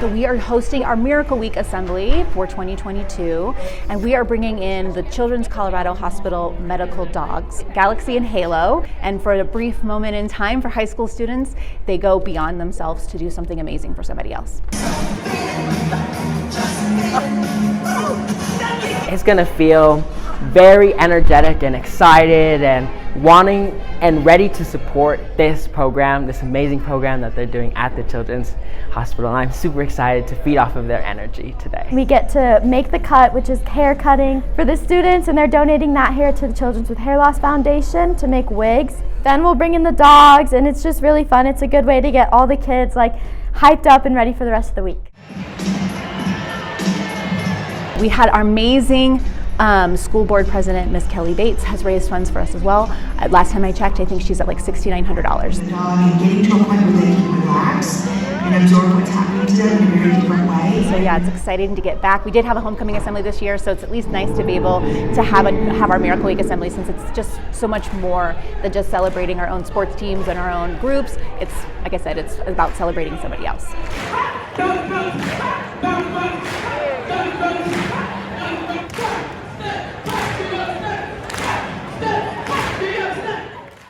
So we are hosting our Miracle Week Assembly for 2022, and we are bringing in the Children's Colorado Hospital medical dogs, Galaxy and Halo, and for a brief moment in time for high school students, they go beyond themselves to do something amazing for somebody else. It's gonna feel very energetic and excited and wanting and ready to support this program, this amazing program that they're doing at the Children's Hospital. And I'm super excited to feed off of their energy today. We get to make the cut, which is hair cutting for the students, and they're donating that hair to the Children's with Hair Loss Foundation to make wigs. Then we'll bring in the dogs, and it's just really fun. It's a good way to get all the kids hyped up and ready for the rest of the week. We had our amazing school board president, Miss Kelly Bates, has raised funds for us as well. Last time I checked, I think she's at $6,900. The dog and getting to a point where they can relax and absorb what's happening to them in a very different way. So yeah, it's exciting to get back. We did have a homecoming assembly this year, so it's at least nice to be able to have our Miracle Week Assembly, since it's just so much more than just celebrating our own sports teams and our own groups. It's, like I said, it's about celebrating somebody else.